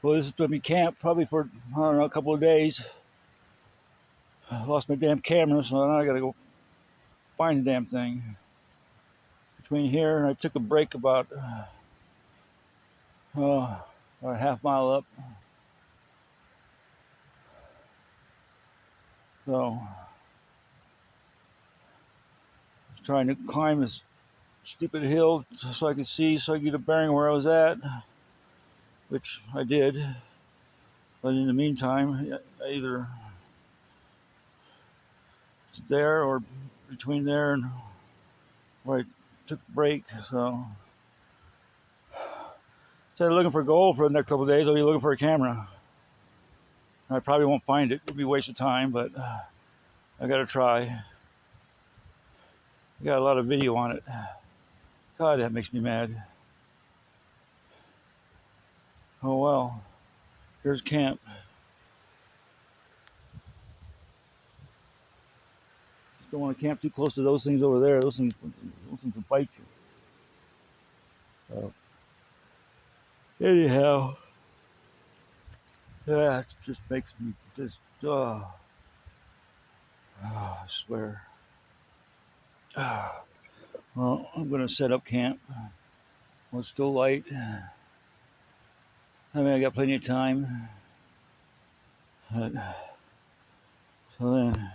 Well, this is going to be camp probably for, I don't know, a couple of days. I lost my damn camera, so now I got to go find the damn thing. Between here and I took a break about a half mile up. So I was trying to climb this stupid hill so I could see, so I could get a bearing where I was at, which I did. But in the meantime, I either there or between there and where I took a break. So instead of looking for gold for the next couple of days, I'll be looking for a camera. I probably won't find it. It'll be a waste of time, but I got to try. I got a lot of video on it. God, that makes me mad. Oh well, here's camp. Just don't want to camp too close to those things over there. Those things will bite you. So, anyhow, yeah, it just makes me just, I swear. Well, I'm going to set up camp. Well, it's still light. I mean, I got plenty of time. But, so then,